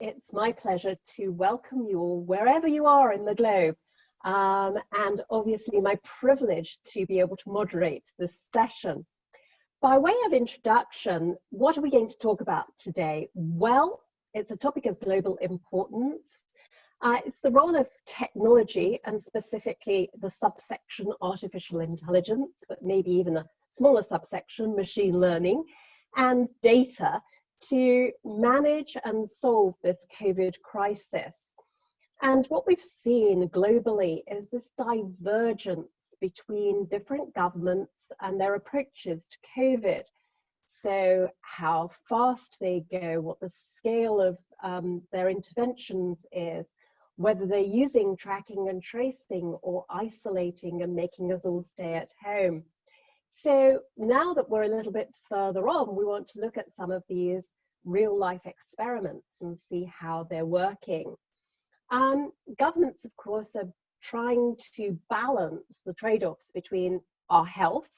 It's my pleasure to welcome you all wherever you are in the globe, and obviously my privilege to be able to moderate this session. By way of introduction, what are we going to talk about today? Well, it's a topic of global importance. It's the role of technology, and specifically the subsection artificial intelligence, but maybe even a smaller subsection, machine learning, and data to manage and solve this COVID crisis. And what we've seen globally is this divergence between different governments and their approaches to COVID. So how fast they go, what the scale of their interventions is, whether they're using tracking and tracing or isolating and making us all stay at home. So now that we're a little bit further on, we want to look at some of these real life experiments and see how they're working. Governments, of course, are trying to balance the trade-offs between our health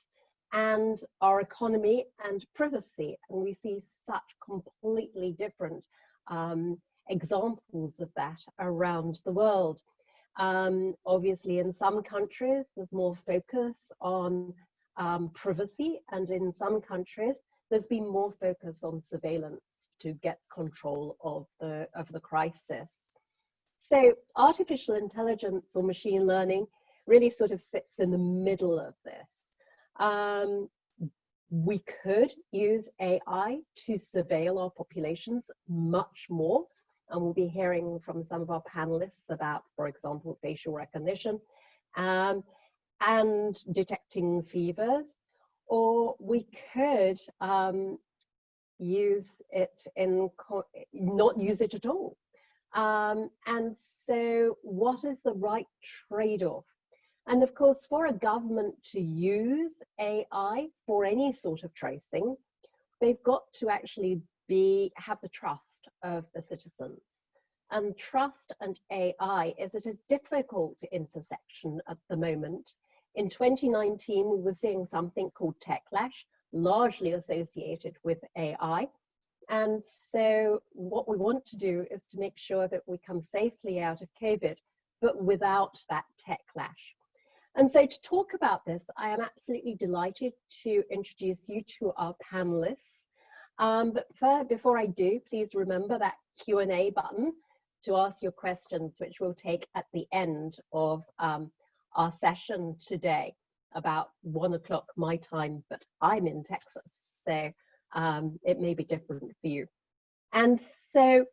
and our economy and privacy. And we see such completely different examples of that around the world. Obviously, in some countries, there's more focus on privacy, and in some countries, there's been more focus on surveillance to get control of the crisis. So artificial intelligence or machine learning really sort of sits in the middle of this. We could use AI to surveil our populations much more, and we'll be hearing from some of our panelists about, for example, facial recognition and detecting fevers, or we could use it not use it at all. And so what is the right trade-off? And of course, for a government to use AI for any sort of tracing, they've got to actually have the trust of the citizens. And trust and AI is at a difficult intersection at the moment. In 2019, we were seeing something called techlash, largely associated with AI. And so what we want to do is to make sure that we come safely out of COVID, but without that techlash. And so to talk about this, I am absolutely delighted to introduce you to our panelists. But before I do, please remember that Q&A button to ask your questions, which we'll take at the end of our session today, about 1 o'clock my time, but I'm in Texas, so it may be different for you. And so,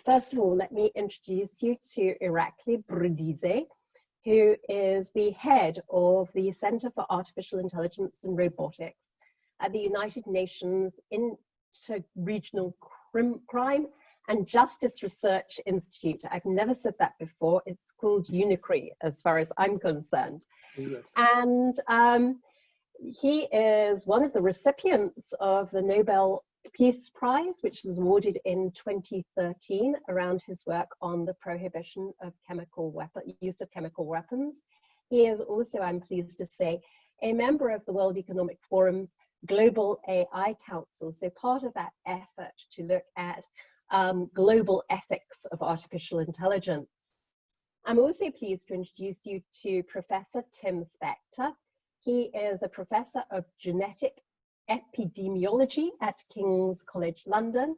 first of all, let me introduce you to Irakli Bredize, who is the head of the Center for Artificial Intelligence and Robotics at the United Nations Inter-Regional Crime and Justice Research Institute. I've never said that before. It's called UNICRI, as far as I'm concerned. Exactly. And he is one of the recipients of the Nobel Peace Prize, which was awarded in 2013 around his work on the prohibition of use of chemical weapons. He is also, I'm pleased to say, a member of the World Economic Forum's Global AI Council, so part of that effort to look at global ethics of artificial intelligence. I'm also pleased to introduce you to Professor Tim Spector. He is a professor of genetic epidemiology at King's College London,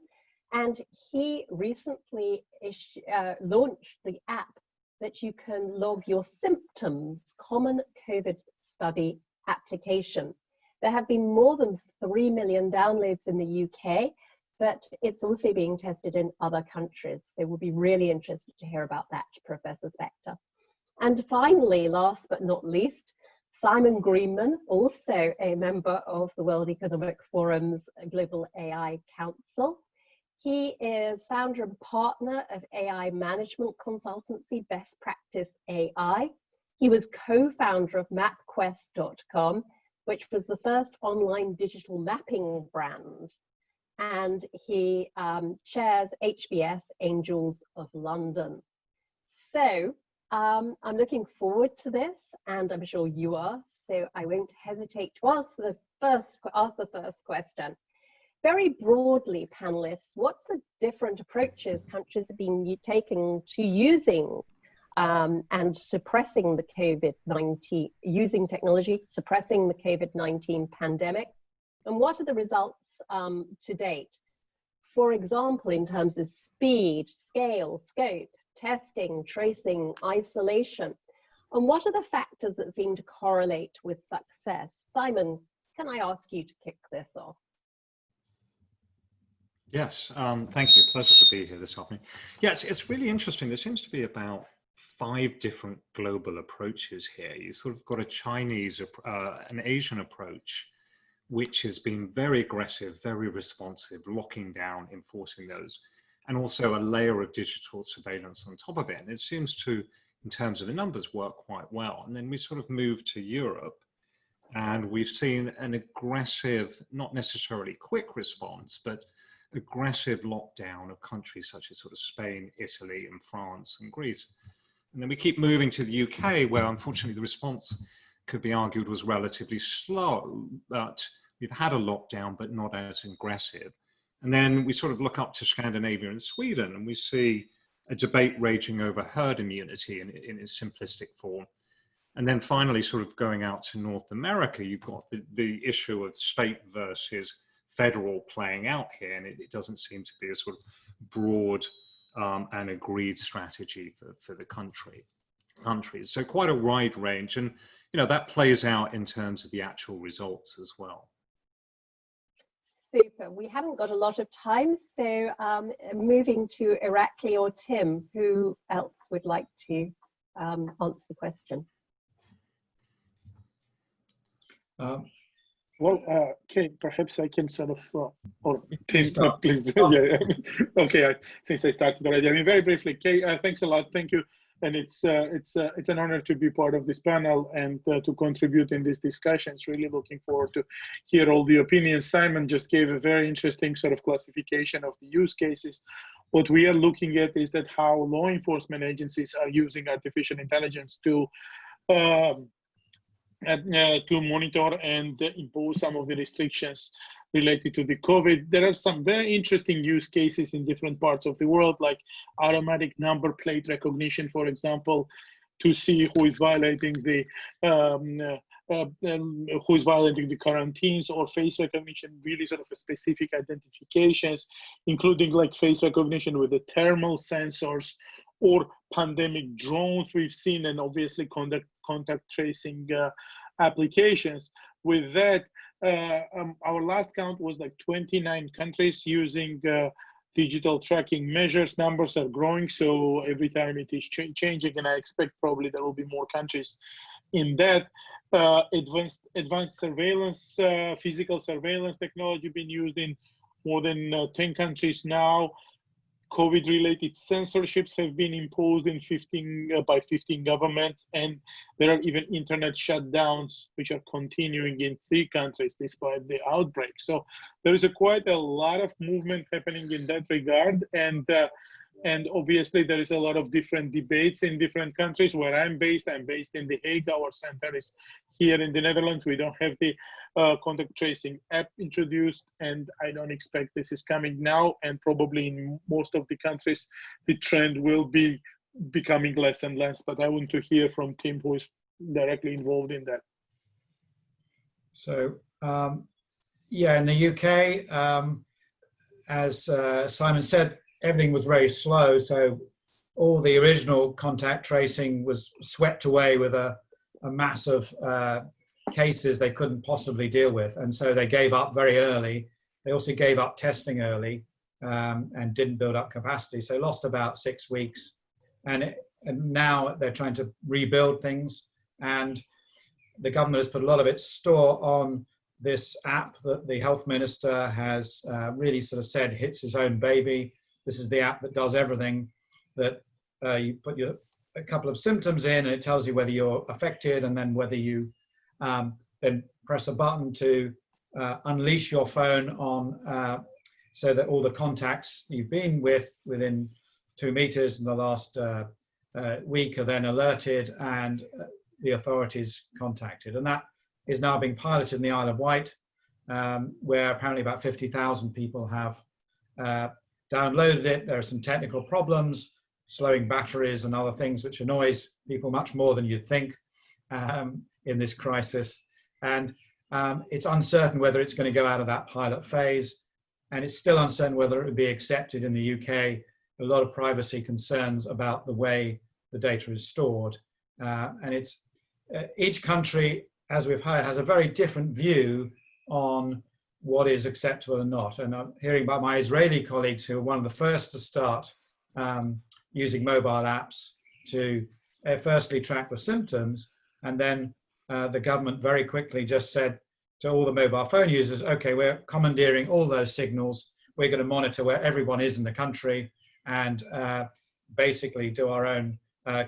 and he recently launched the app that you can log your symptoms, common COVID study application. There have been more than 3 million downloads in the UK, but it's also being tested in other countries. So we'll be really interested to hear about that, Professor Spector. And finally, last but not least, Simon Greenman, also a member of the World Economic Forum's Global AI Council. He is founder and partner of AI management consultancy Best Practice AI. He was co-founder of MapQuest.com, which was the first online digital mapping brand. And he chairs HBS Angels of London. So I'm looking forward to this, and I'm sure you are, so I won't hesitate to ask the first question. very broadly, panelists, what's the different approaches countries have been taking to using and suppressing the COVID-19, using technology, suppressing the COVID-19 pandemic? And what are the results to date? For example, in terms of speed, scale, scope, testing, tracing, isolation. And what are the factors that seem to correlate with success? Simon, can I ask you to kick this off? Yes, thank you. Pleasure to be here this afternoon. Yes, it's really interesting. There seems to be about 5 different global approaches here. You sort of got a Chinese, an Asian approach, which has been very aggressive, very responsive, locking down, enforcing those, and also a layer of digital surveillance on top of it. And it seems to, in terms of the numbers, work quite well. And then we sort of moved to Europe, and we've seen an aggressive, not necessarily quick response, but aggressive lockdown of countries such as sort of Spain, Italy, and France and Greece. And then we keep moving to the UK, where unfortunately the response could be argued was relatively slow, but we've had a lockdown, but not as aggressive. And then we sort of look up to Scandinavia and Sweden, and we see a debate raging over herd immunity in its simplistic form. And then finally, sort of going out to North America, you've got the issue of state versus federal playing out here, and it doesn't seem to be a sort of broad and agreed strategy for the countries. So quite a wide range, and that plays out in terms of the actual results as well. Super. We haven't got a lot of time, so moving to Irakli or Tim, who else would like to answer the question? Well, Kate, perhaps I can sort of, or Tim, please. Yeah. Okay, since I started already. I mean, very briefly, Kate, thanks a lot. Thank you. And it's an honor to be part of this panel and to contribute in this discussion. It's really looking forward to hear all the opinions. Simon just gave a very interesting sort of classification of the use cases. What we are looking at is that how law enforcement agencies are using artificial intelligence to monitor and impose some of the restrictions related to the COVID. There are some very interesting use cases in different parts of the world, like automatic number plate recognition, for example, to see who is violating the quarantines, or face recognition, really sort of a specific identifications, including like face recognition with the thermal sensors, or pandemic drones we've seen, and obviously contact tracing applications. With that, our last count was like 29 countries using digital tracking measures. Numbers are growing, so every time it is changing, and I expect probably there will be more countries in that. Advanced surveillance, physical surveillance technology being used in more than 10 countries now. COVID-related censorships have been imposed in 15 governments, and there are even internet shutdowns which are continuing in 3 countries despite the outbreak. So there is quite a lot of movement happening in that regard, and obviously there is a lot of different debates in different countries. Where I'm based in The Hague. Our center is here in the Netherlands. We don't have the contact tracing app introduced, and I don't expect this is coming now, and probably in most of the countries the trend will be becoming less and less. But I want to hear from Tim, who is directly involved in that. So yeah, in the UK, as Simon said, everything was very slow, so all the original contact tracing was swept away with a mass of cases they couldn't possibly deal with, and so they gave up very early. They also gave up testing early and didn't build up capacity, so lost about 6 weeks. And now they're trying to rebuild things, and the government has put a lot of its store on this app that the health minister has really sort of said hits his own baby. This is the app that does everything, that you put a couple of symptoms in, and it tells you whether you're affected, and then whether you then press a button to unleash your phone on, so that all the contacts you've been with within 2 meters in the last week are then alerted, and the authorities contacted. And that is now being piloted in the Isle of Wight. where apparently about 50,000 people have downloaded it. There are some technical problems, slowing batteries and other things, which annoys people much more than you'd think in this crisis. And it's uncertain whether it's going to go out of that pilot phase. And it's still uncertain whether it would be accepted in the UK. A lot of privacy concerns about the way the data is stored. And it's each country, as we've heard, has a very different view on what is acceptable and not. And I'm hearing about my Israeli colleagues who were one of the first to start using mobile apps to firstly track the symptoms, and then the government very quickly just said to all the mobile phone users, okay, we're commandeering all those signals. We're going to monitor where everyone is in the country and basically do our own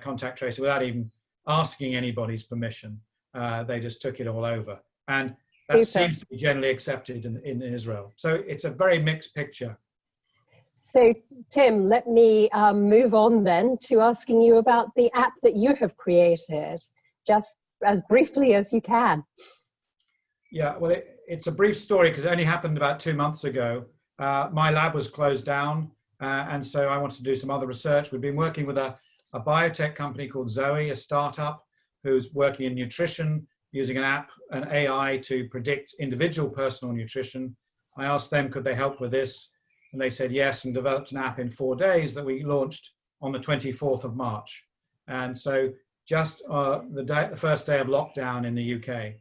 contact tracing without even asking anybody's permission. They just took it all over. And that seems to be generally accepted in Israel. So it's a very mixed picture. So Tim, let me move on then to asking you about the app that you have created, just as briefly as you can. Yeah, well, it's a brief story because it only happened about 2 months ago. My lab was closed down, and so I wanted to do some other research. We've been working with a biotech company called Zoe, a startup who's working in nutrition, using an app, an AI to predict individual personal nutrition. I asked them, could they help with this? And they said yes, and developed an app in 4 days that we launched on the 24th of March. And so just the first day of lockdown in the UK.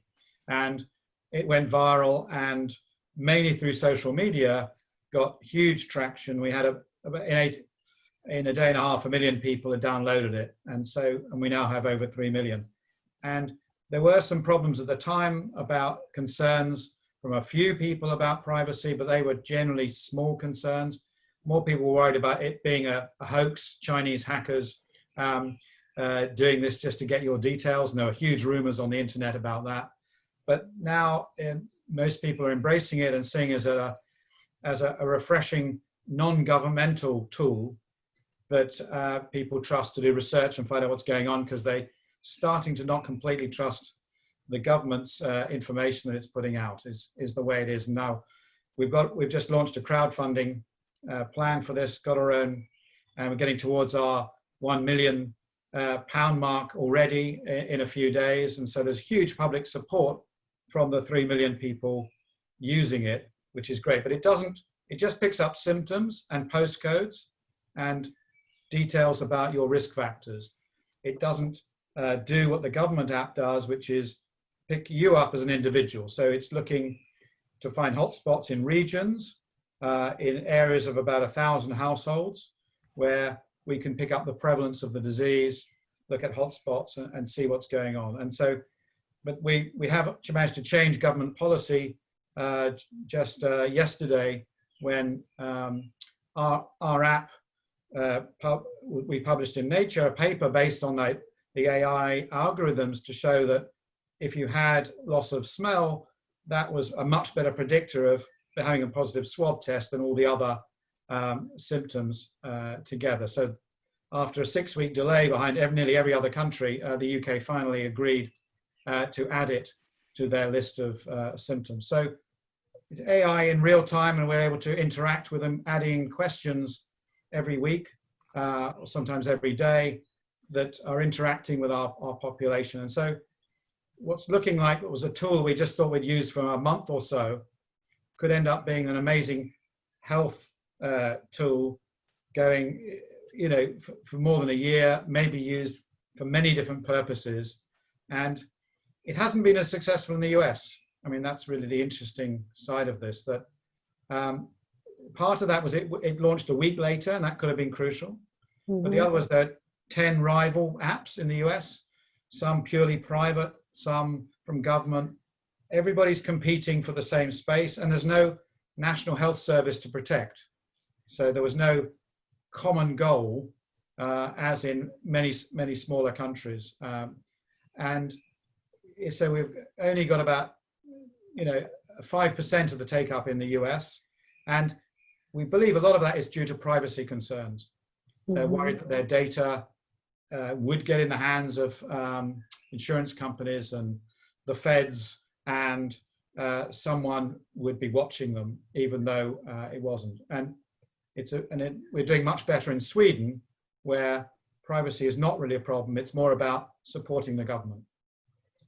And it went viral, and mainly through social media, got huge traction. We had in a day and a half, 1 million people had downloaded it. And we now have over 3 million. And there were some problems at the time about concerns from a few people about privacy, but they were generally small concerns. More people were worried about it being a hoax, Chinese hackers doing this just to get your details. And there were huge rumors on the internet about that. But now most people are embracing it and seeing it as a refreshing non-governmental tool that people trust to do research and find out what's going on, because they're starting to not completely trust the government's information that it's putting out is the way it is. Now we've just launched a crowdfunding plan for this, got our own, and we're getting towards our £1 million mark already in a few days. And so there's huge public support from the 3 million people using it, which is great. But it just picks up symptoms and postcodes and details about your risk factors. It doesn't do what the government app does, which is pick you up as an individual. So it's looking to find hotspots in regions, in areas of about 1,000 households, where we can pick up the prevalence of the disease, look at hotspots and see what's going on. And so, but we have managed to change government policy just yesterday when our app, we published in Nature a paper based on the AI algorithms to show that if you had loss of smell, that was a much better predictor of having a positive swab test than all the other symptoms together. So after a 6-week delay behind nearly every other country, the UK finally agreed to add it to their list of symptoms. So it's AI in real time, and we're able to interact with them, adding questions every week, or sometimes every day, that are interacting with our population. And so what's looking like it was a tool we just thought we'd use for a month or so could end up being an amazing health tool going, for more than a year, maybe used for many different purposes. And it hasn't been as successful in the US. I mean, that's really the interesting side of this, that part of that was it launched a week later, and that could have been crucial. Mm-hmm. But the other was that 10 rival apps in the US, some purely private, some from government. Everybody's competing for the same space, and there's no national health service to protect. So there was no common goal, as in many smaller countries. And so we've only got about 5% of the take up in the US. And we believe a lot of that is due to privacy concerns. Mm-hmm. They're worried that their data would get in the hands of insurance companies and the feds and someone would be watching them, even though it wasn't. And we're doing much better in Sweden, where privacy is not really a problem. It's more about supporting the government.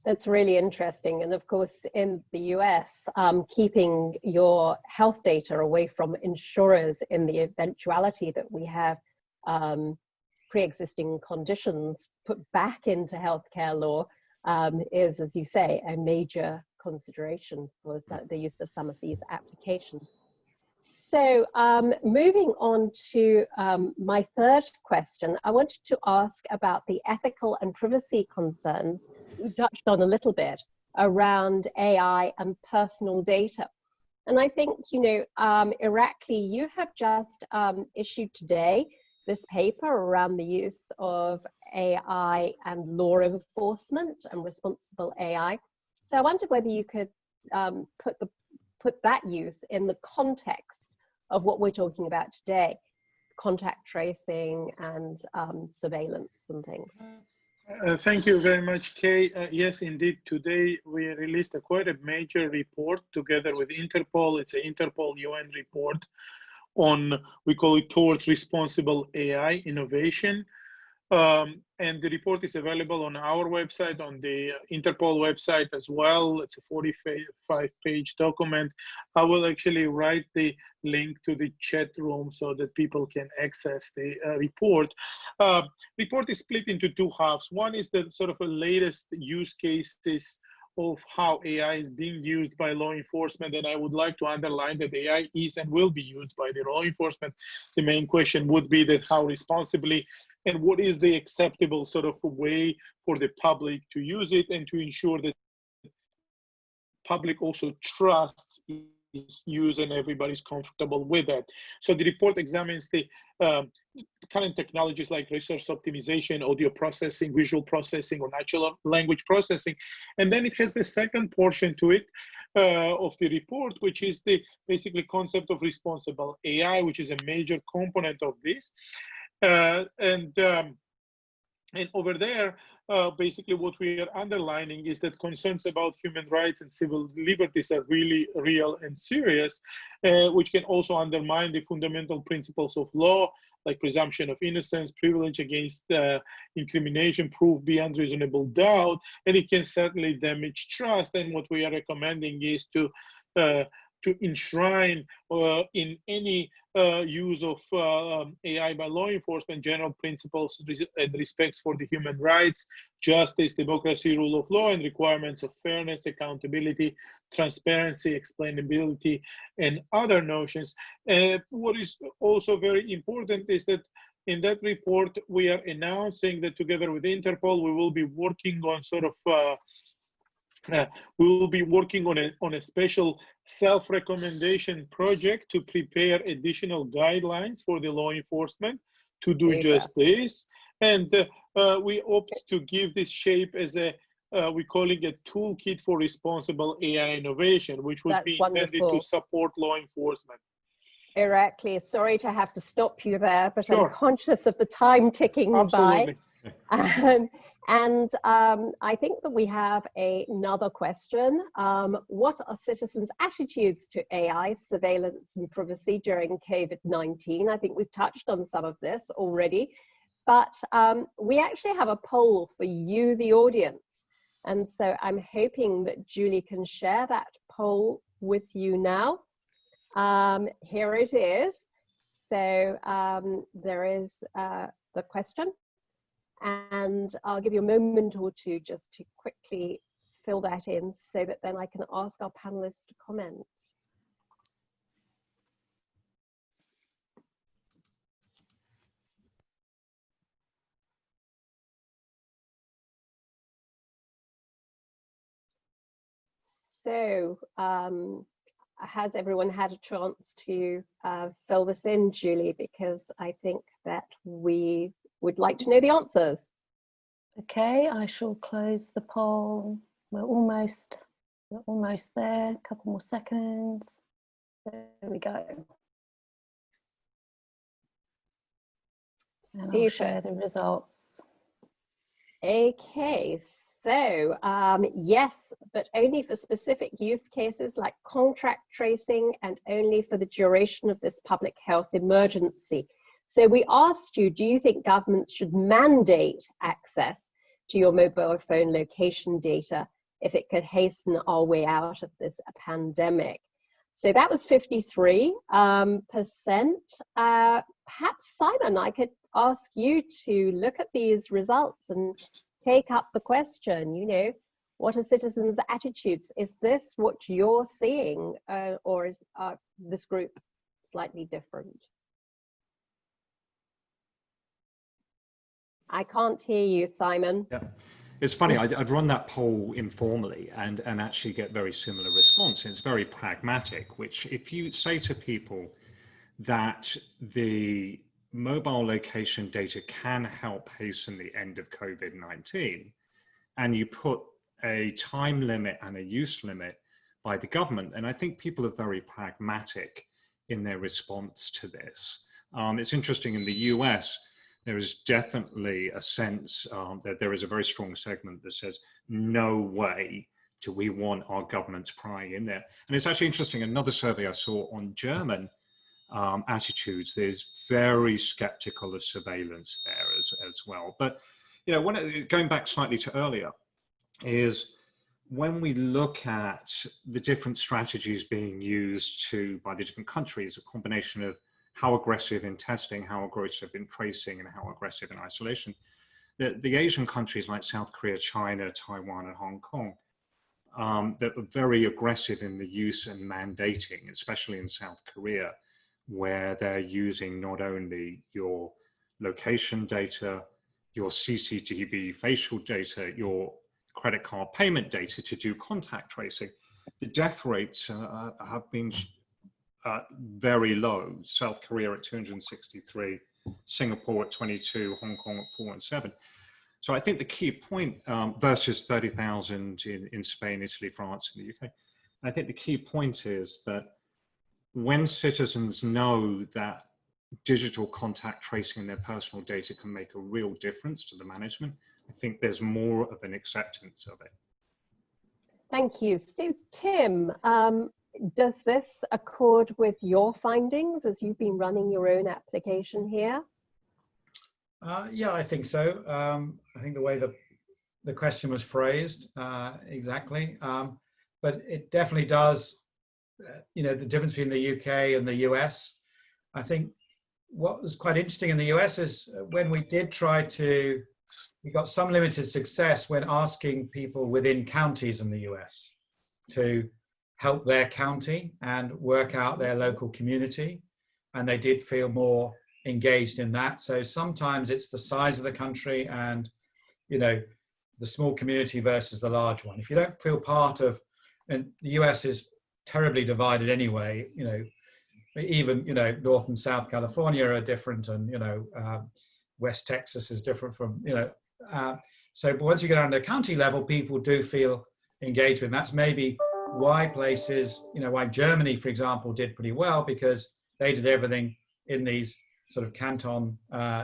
That's really interesting. And of course, in the US, keeping your health data away from insurers in the eventuality that we have pre-existing conditions put back into healthcare law is, as you say, a major consideration for the use of some of these applications. So moving on to my third question, I wanted to ask about the ethical and privacy concerns we touched on a little bit around AI and personal data. And I think, you know, Irakli, you have just issued today this paper around the use of AI and law enforcement and responsible AI. So I wondered whether you could put that use in the context of what we're talking about today, contact tracing and surveillance and things. Thank you very much, Kay. Yes, indeed, today we released quite a major report together with Interpol. It's an Interpol UN report on, we call it Towards Responsible AI Innovation. And the report is available on our website, on the Interpol website as well. It's a 45-page document. I will actually write the link to the chat room so that people can access the report. Report is split into two halves. One is the sort of a latest use cases of how AI is being used by law enforcement. And I would like to underline that AI is and will be used by the law enforcement. The main question would be that how responsibly and what is the acceptable sort of way for the public to use it and to ensure that public also trusts its use and everybody's comfortable with it. So the report examines the current technologies like resource optimization, audio processing, visual processing, or natural language processing. And then it has a second portion to it of the report, which is the basically concept of responsible AI, which is a major component of this. And over there, basically what we are underlining is that concerns about human rights and civil liberties are really real and serious, which can also undermine the fundamental principles of law, like presumption of innocence, privilege against incrimination, proof beyond reasonable doubt, and it can certainly damage trust. And what we are recommending is to enshrine in any use of AI by law enforcement general principles and respects for the human rights, justice, democracy, rule of law, and requirements of fairness, accountability, transparency, explainability, and other notions. What is also very important is that in that report, we are announcing that together with Interpol, we will be working on sort of we will be working on a special self-recommendation project to prepare additional guidelines for the law enforcement to do just this. And we opt to give this shape as a, we're calling it a toolkit for responsible AI innovation, which would be intended to support law enforcement. Irakli, sorry to have to stop you there, but I'm conscious of the time ticking by. And I think that we have another question. What are citizens' attitudes to AI, surveillance and privacy during COVID-19? I think we've touched on some of this already, but we actually have a poll for you, the audience. And so I'm hoping that Julie can share that poll with you now. Here it is. So there is the question. And I'll give you a moment or two just to quickly fill that in so that then I can ask our panelists to comment. So has everyone had a chance to fill this in, Julie? Because I think that we would like to know the answers. Okay, I shall close the poll. We're almost there. A couple more seconds. There we go. And I'll share the results. Okay, So yes, but only for specific use cases like contact tracing and only for the duration of this public health emergency. So we asked you, do you think governments should mandate access to your mobile phone location data if it could hasten our way out of this pandemic? So that was 53%. Perhaps, Simon, I could ask you to look at these results and take up the question, you know, what are citizens' attitudes? Is this what you're seeing, or is this group slightly different? I can't hear you, Simon. Yeah. It's funny, I'd run that poll informally and actually get very similar response. It's very pragmatic, which if you say to people that the mobile location data can help hasten the end of COVID-19, and you put a time limit and a use limit by the government, and I think people are very pragmatic in their response to this. It's interesting, in the US, there is definitely a sense that there is a very strong segment that says, no way do we want our governments prying in there. And it's actually interesting, another survey I saw on German attitudes, there's very skeptical of surveillance there as well. But, you know, going back slightly to earlier, is when we look at the different strategies being used by the different countries, a combination of how aggressive in testing, how aggressive in tracing, and how aggressive in isolation. The Asian countries like South Korea, China, Taiwan, and Hong Kong, that are very aggressive in the use and mandating, especially in South Korea, where they're using not only your location data, your CCTV facial data, your credit card payment data to do contact tracing. The death rates have been very low. South Korea at 263, Singapore at 22, Hong Kong at 4 and 7. So I think the key point versus 30,000 in Spain, Italy, France, and the UK. I think the key point is that when citizens know that digital contact tracing in their personal data can make a real difference to the management, I think there's more of an acceptance of it. Thank you. So Tim, does this accord with your findings as you've been running your own application here? Yeah, I think so. I think the way the question was phrased, exactly. But it definitely does, you know, the difference between the UK and the US. I think what was quite interesting in the US is when we did try to, we got some limited success when asking people within counties in the US to help their county and work out their local community. And they did feel more engaged in that. So sometimes it's the size of the country and, you know, the small community versus the large one. If you don't feel part of, and the US is terribly divided anyway, you know, even, you know, North and South California are different, and, you know, West Texas is different from, you know, so once you get down to the county level, people do feel engaged with. And that's maybe why places, you know, why Germany, for example, did pretty well, because they did everything in these sort of canton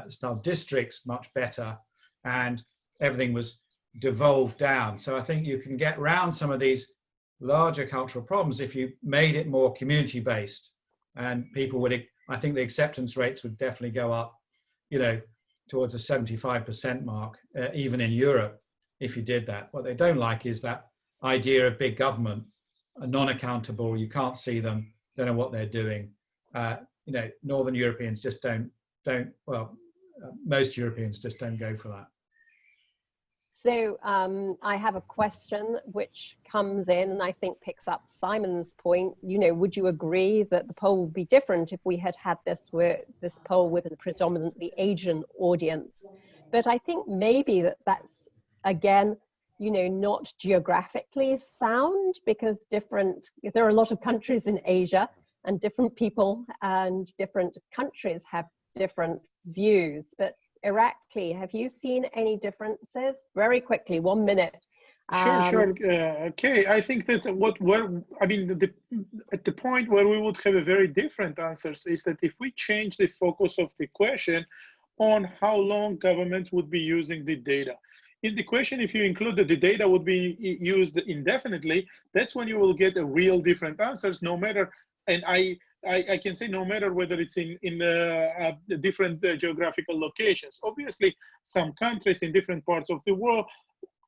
style districts much better, and everything was devolved down. So I think you can get around some of these larger cultural problems if you made it more community based, and people would, I think the acceptance rates would definitely go up, you know, towards a 75% mark, even in Europe, if you did that. What they don't like is that idea of big government, non-accountable, you can't see them, don't know what they're doing. You know, Northern Europeans just most Europeans just don't go for that. So I have a question which comes in and I think picks up Simon's point. You know, would you agree that the poll would be different if we had this poll with a predominantly Asian audience? But I think maybe that's, again, you know, not geographically sound, because there are a lot of countries in Asia, and different people and different countries have different views. But Irakli, have you seen any differences? Very quickly, 1 minute. Sure. Okay, I think that at the point where we would have a very different answers is that if we change the focus of the question on how long governments would be using the data. in the question, if you include that the data would be used indefinitely, that's when you will get a real different answers, no matter, and I can say no matter whether it's in different geographical locations. Obviously, some countries in different parts of the world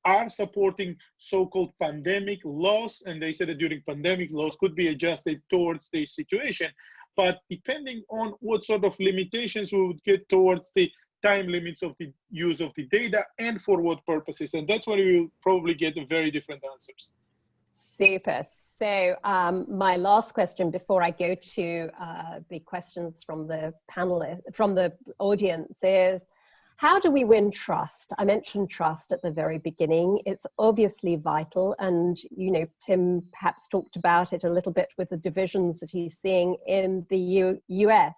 are supporting so-called pandemic laws, and they said that during pandemic laws could be adjusted towards the situation. But depending on what sort of limitations we would get towards the time limits of the use of the data and for what purposes, and that's when we will probably get very different answers. Super. So my last question before I go to the questions from the panelists, from the audience, is how do we win trust? I mentioned trust at the very beginning. It's obviously vital, and you know, Tim perhaps talked about it a little bit with the divisions that he's seeing in the US.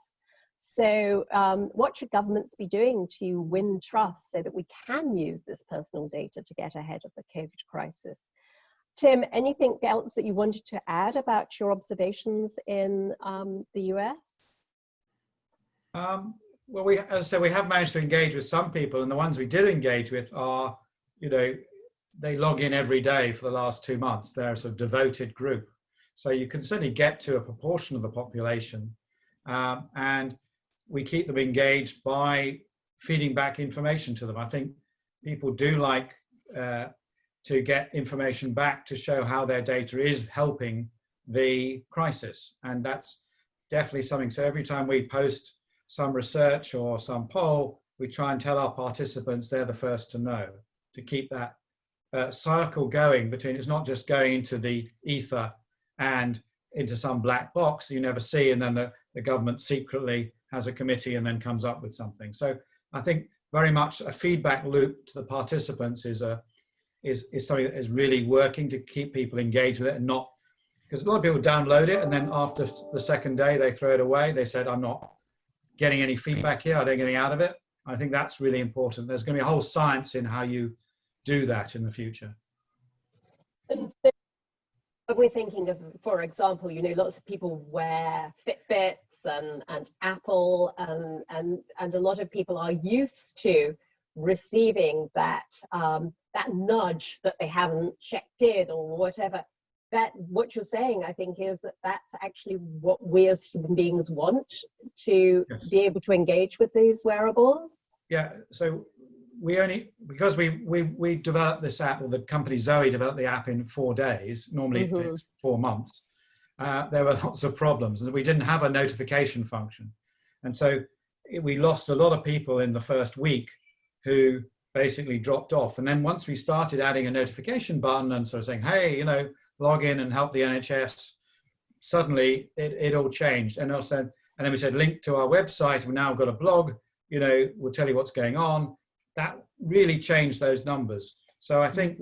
So what should governments be doing to win trust so that we can use this personal data to get ahead of the COVID crisis? Tim, anything else that you wanted to add about your observations in the US? Well, as I said, we have managed to engage with some people, and the ones we did engage with are, you know, they log in every day for the last 2 months. They're a sort of devoted group. So you can certainly get to a proportion of the population, and we keep them engaged by feeding back information to them. I think people do like to get information back to show how their data is helping the crisis. And that's definitely something. So every time we post some research or some poll, we try and tell our participants they're the first to know, to keep that cycle going between, it's not just going into the ether and into some black box you never see, and then the government secretly has a committee and then comes up with something. So I think very much a feedback loop to the participants is something that is really working to keep people engaged with it, and not, because a lot of people download it and then after the second day they throw it away. They said, I'm not getting any feedback here, I don't get anything out of it. I think that's really important. There's going to be a whole science in how you do that in the future. And so we're thinking of, for example, you know, lots of people wear Fitbits and Apple, and a lot of people are used to receiving that that nudge that they haven't checked in or whatever. That what you're saying, I think, is that that's actually what we as human beings want, to Yes. be able to engage with these wearables. Yeah, so because we developed this app, or the company Zoe developed the app in 4 days, normally it takes 4 months, there were lots of problems, and we didn't have a notification function. And so we lost a lot of people in the first week who basically dropped off. And then once we started adding a notification button and sort of saying, hey, you know, log in and help the NHS, suddenly it all changed. And then we said, link to our website. We've now got a blog, you know, we'll tell you what's going on. That really changed those numbers. So I think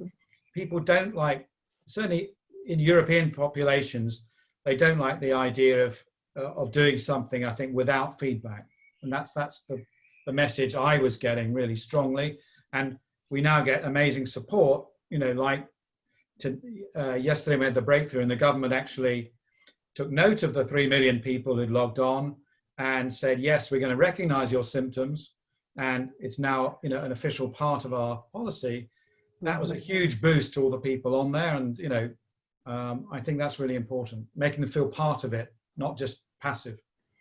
people don't like, certainly in European populations, they don't like the idea of doing something, I think, without feedback. And that's the message I was getting really strongly. And we now get amazing support, you know, like yesterday we had the breakthrough, and the government actually took note of the 3 million people who logged on and said, yes, we're going to recognize your symptoms, and it's now, you know, an official part of our policy. That was a huge boost to all the people on there, and you know, I think that's really important, making them feel part of it, not just passive.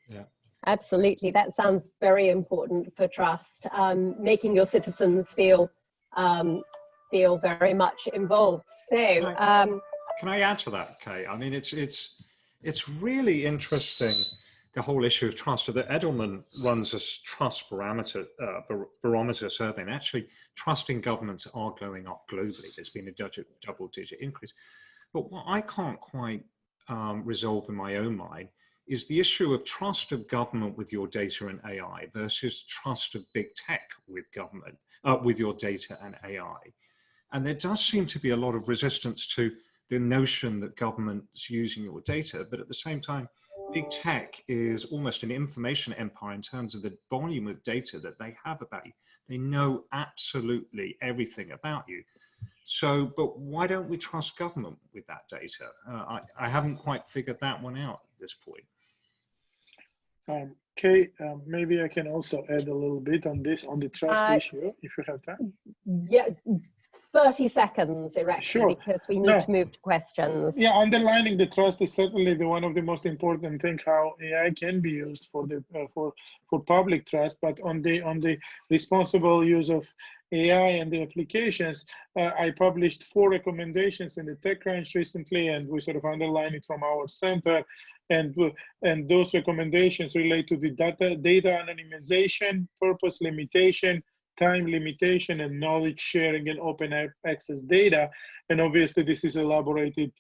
Yeah, absolutely. That sounds very important for trust, making your citizens feel very much involved. So can I add to that, Kay? I mean, it's really interesting, the whole issue of trust. That Edelman runs a trust barometer survey, and actually trust in governments are going up globally. There's been a double-digit increase. But what I can't quite resolve in my own mind is the issue of trust of government with your data and AI versus trust of big tech with government, with your data and AI. And there does seem to be a lot of resistance to the notion that government's using your data, but at the same time, big tech is almost an information empire in terms of the volume of data that they have about you. They know absolutely everything about you. So, but why don't we trust government with that data? I haven't quite figured that one out at this point. Okay, maybe I can also add a little bit on this, on the trust issue, if you have time. Yeah, 30 seconds, Iraqi, Sure. because we need No. to move to questions. Yeah, underlining the trust is certainly one of the most important things, how AI can be used for the for public trust. But on the responsible use of AI and the applications, I published 4 recommendations in the TechCrunch recently, and we sort of underline it from our center. And those recommendations relate to the data anonymization, purpose limitation, time limitation, and knowledge sharing and open access data. And obviously this is elaborated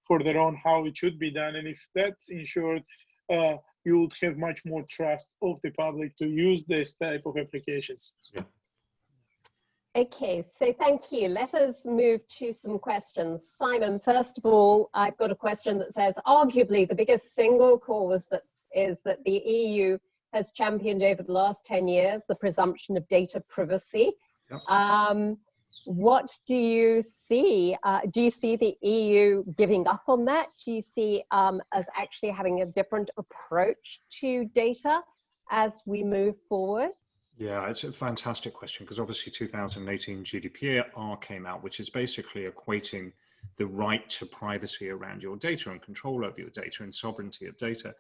further on how it should be done. And if that's ensured, you would have much more trust of the public to use this type of applications. Yeah. Okay, so thank you. Let us move to some questions. Simon, first of all, I've got a question that says, arguably the biggest single cause that is that the EU has championed over the last 10 years, the presumption of data privacy. Yep. What do you see? Do you see the EU giving up on that? Do you see as actually having a different approach to data as we move forward? Yeah, it's a fantastic question, because obviously 2018 GDPR came out, which is basically equating the right to privacy around your data and control over your data and sovereignty of data.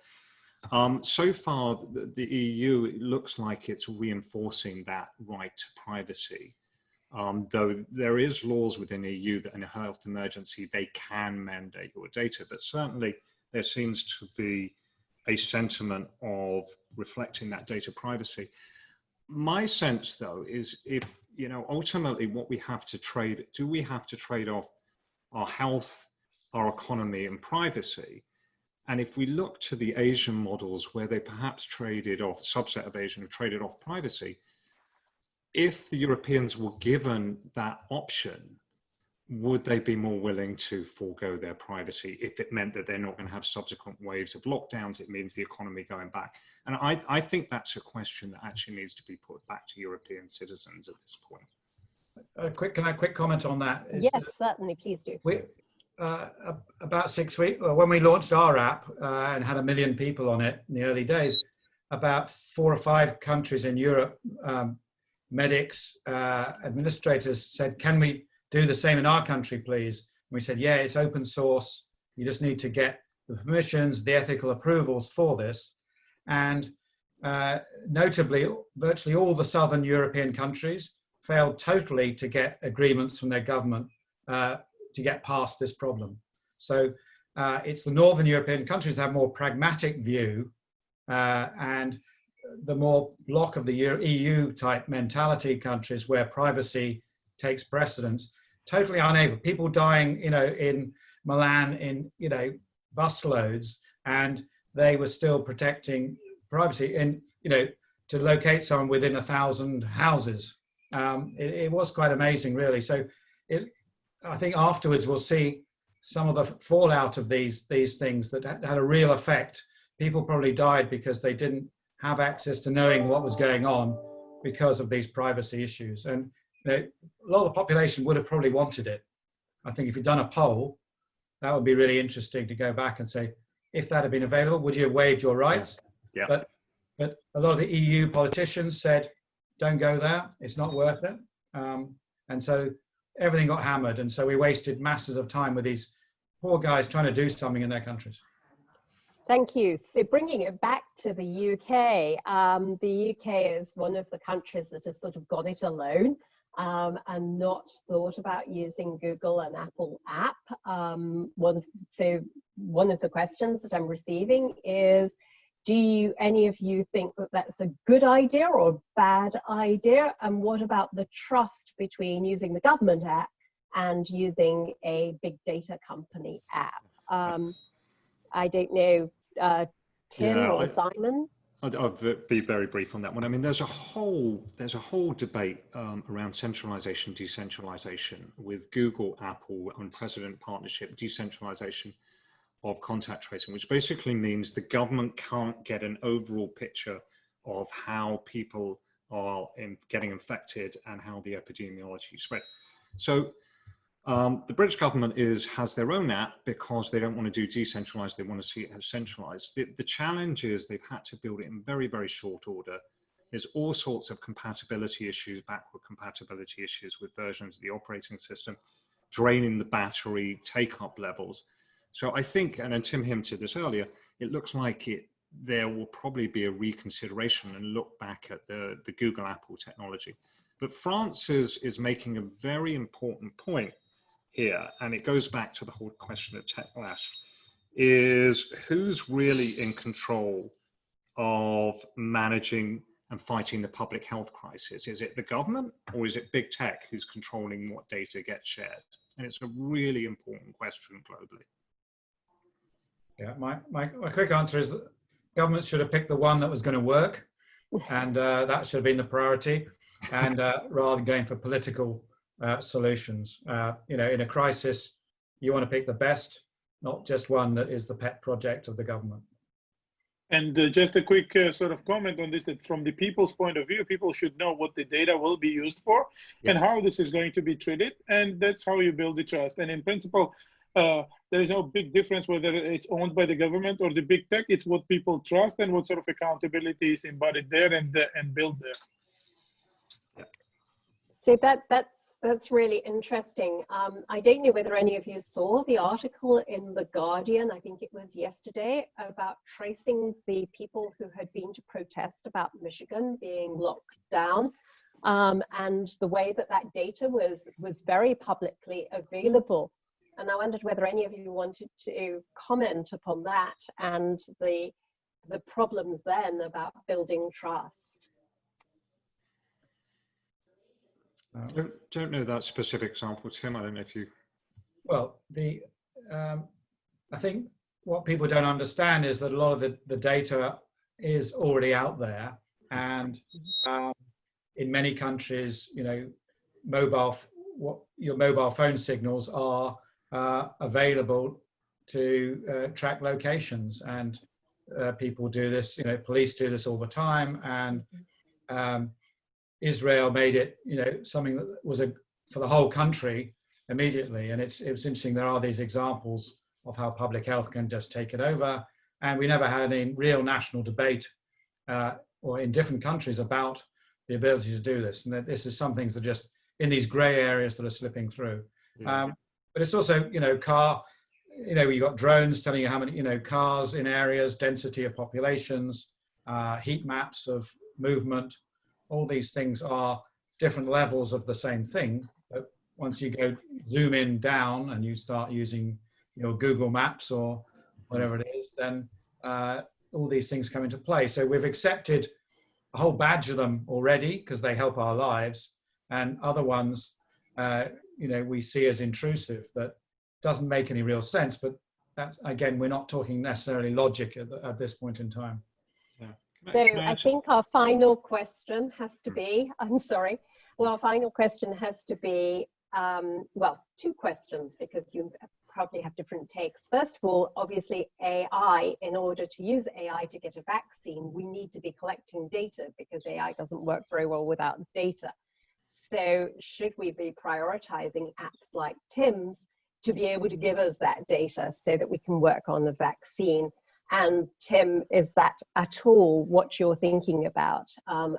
So far, the EU, it looks like it's reinforcing that right to privacy. Though there is laws within the EU that in a health emergency, they can mandate your data, but certainly there seems to be a sentiment of reflecting that data privacy. My sense, though, is if, you know, ultimately what we have to trade, do we have to trade off our health, our economy, and privacy? And if we look to the Asian models where they perhaps traded off, a subset of Asian have traded off privacy, if the Europeans were given that option, would they be more willing to forego their privacy if it meant that they're not going to have subsequent waves of lockdowns? It means the economy going back. And I think that's a question that actually needs to be put back to European citizens at this point. Can I quick comment on that? Yes, certainly, please do. About 6 weeks, when we launched our app and had 1 million people on it in the early days, about 4 or 5 countries in Europe, medics, administrators said, can we do the same in our country, please? And we said, yeah, it's open source. You just need to get the permissions, the ethical approvals for this. And notably, virtually all the Southern European countries failed totally to get agreements from their government to get past this problem. So it's the Northern European countries that have more pragmatic view and the more block of the EU type mentality countries where privacy takes precedence, totally unable. People dying, you know, in Milan in, you know, busloads, and they were still protecting privacy and, you know, to locate someone within 1,000 houses. It was quite amazing, really. So I think afterwards we'll see some of the fallout of these things that had a real effect. People probably died because they didn't have access to knowing what was going on because of these privacy issues. And you know, a lot of the population would have probably wanted it. I think if you'd done a poll, that would be really interesting to go back and say, if that had been available, would you have waived your rights? Yeah. But a lot of the EU politicians said, don't go there, it's not worth it. And so everything got hammered. And so we wasted masses of time with these poor guys trying to do something in their countries. Thank you. So bringing it back to the UK is one of the countries that has sort of got it alone and not thought about using Google and Apple app. One of the questions that I'm receiving is, do any of you think that that's a good idea or a bad idea? And what about the trust between using the government app and using a big data company app? I don't know, Tim or Simon? I'll be very brief on that one. I mean, there's a whole debate around centralization, decentralization with Google, Apple, unprecedented partnership, decentralization of contact tracing, which basically means the government can't get an overall picture of how people are getting infected and how the epidemiology spread. So The British government has their own app because they don't want to do decentralized, they want to see it as centralized. The challenge is they've had to build it in very, very short order. There's all sorts of compatibility issues, backward compatibility issues with versions of the operating system, draining the battery, take-up levels. So I think, and then Tim hinted this earlier, it looks like there will probably be a reconsideration and look back at the Google Apple technology. But France is making a very important point here, and it goes back to the whole question of techlash, is who's really in control of managing and fighting the public health crisis? Is it the government, or is it big tech who's controlling what data gets shared? And it's a really important question globally. Yeah, my quick answer is that governments should have picked the one that was going to work, and that should have been the priority, and rather than going for political solutions. You know, in a crisis, you want to pick the best, not just one that is the pet project of the government. And just a quick sort of comment on this, that from the people's point of view, people should know what the data will be used for and how this is going to be treated. And that's how you build the trust. And in principle, there is no big difference whether it's owned by the government or the big tech. It's what people trust and what sort of accountability is embodied there and built there. So that's really interesting. I don't know whether any of you saw the article in The Guardian, I think it was yesterday, about tracing the people who had been to protest about Michigan being locked down, and the way that data was very publicly available. And I wondered whether any of you wanted to comment upon that and the problems then about building trust. Don't know that specific example, Tim. I don't know if you. Well, I think what people don't understand is that a lot of the data is already out there, and in many countries, you know, your mobile phone signals are available to track locations, and people do this. You know, police do this all the time, and Israel made it, you know, something that was for the whole country immediately. And it's interesting, there are these examples of how public health can just take it over. And we never had any real national debate or in different countries about the ability to do this. And that this is some things that are just in these gray areas that are slipping through. But it's also, you know, you've got drones telling you how many, you know, cars in areas, density of populations, heat maps of movement. All these things are different levels of the same thing. But once you go zoom in down and you start using your Google Maps or whatever it is, then all these things come into play. So we've accepted a whole batch of them already because they help our lives, and other ones, you know, we see as intrusive. That doesn't make any real sense. But that's, again, we're not talking necessarily logic at this point in time. So I think our final question has to be, our final question has to be, well, two questions, because you probably have different takes. First of all, obviously AI, in order to use AI to get a vaccine, we need to be collecting data because AI doesn't work very well without data. So should we be prioritizing apps like Tim's to be able to give us that data so that we can work on the vaccine? And Tim, is that at all what you're thinking about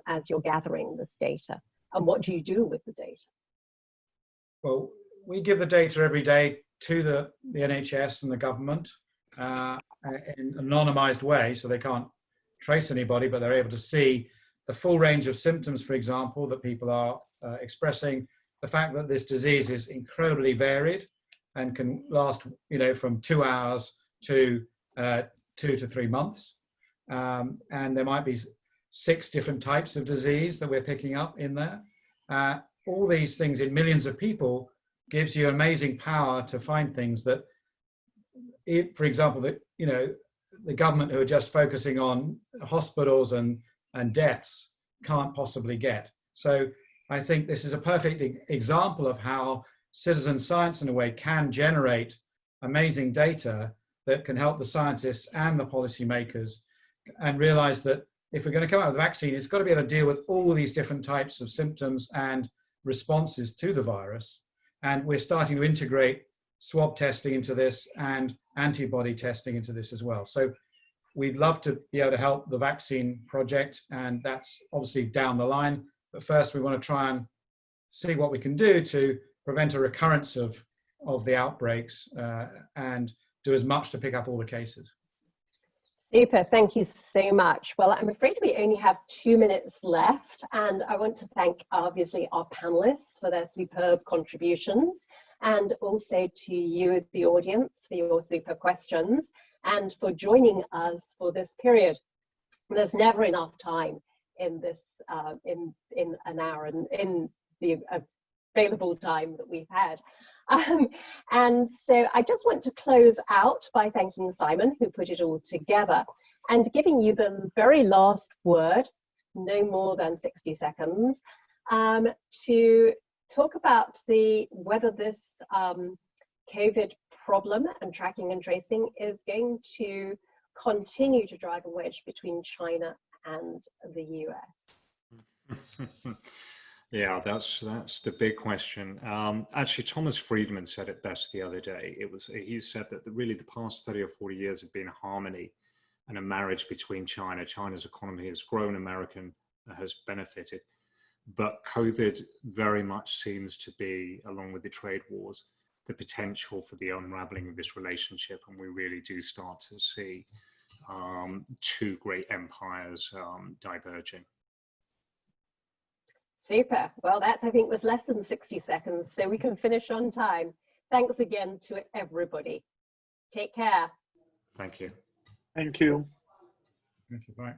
as you're gathering this data? And what do you do with the data? Well, we give the data every day to the NHS and the government in an anonymized way, so they can't trace anybody, but they're able to see the full range of symptoms, for example, that people are expressing. The fact that this disease is incredibly varied and can last, you know, from 2 hours to 2 to 3 months, and there might be 6 different types of disease that we're picking up in there. All these things in millions of people gives you amazing power to find things that, for example, that, you know, the government who are just focusing on hospitals and deaths can't possibly get. So I think this is a perfect example of how citizen science, in a way, can generate amazing data that can help the scientists and the policymakers, and realize that if we're going to come out with a vaccine, it's got to be able to deal with all these different types of symptoms and responses to the virus. And we're starting to integrate swab testing into this and antibody testing into this as well. So we'd love to be able to help the vaccine project, and that's obviously down the line. But first, we want to try and see what we can do to prevent a recurrence of the outbreaks and do as much to pick up all the cases. Super, thank you so much. Well, I'm afraid we only have 2 minutes left, and I want to thank obviously our panelists for their superb contributions, and also to you, the audience, for your super questions, and for joining us for this period. There's never enough time in this, in an hour, and in the available time that we've had. And so I just want to close out by thanking Simon, who put it all together, and giving you the very last word, no more than 60 seconds, to talk about whether this COVID problem and tracking and tracing is going to continue to drive a wedge between China and the US. Yeah, that's the big question. Actually, Thomas Friedman said it best the other day. He said that really the past 30 or 40 years have been harmony and a marriage between China. China's economy has grown, American has benefited. But COVID very much seems to be, along with the trade wars, the potential for the unraveling of this relationship. And we really do start to see two great empires diverging. Super. Well, that I think was less than 60 seconds, so we can finish on time. Thanks again to everybody. Take care. Thank you. Thank you. Thank you. Bye.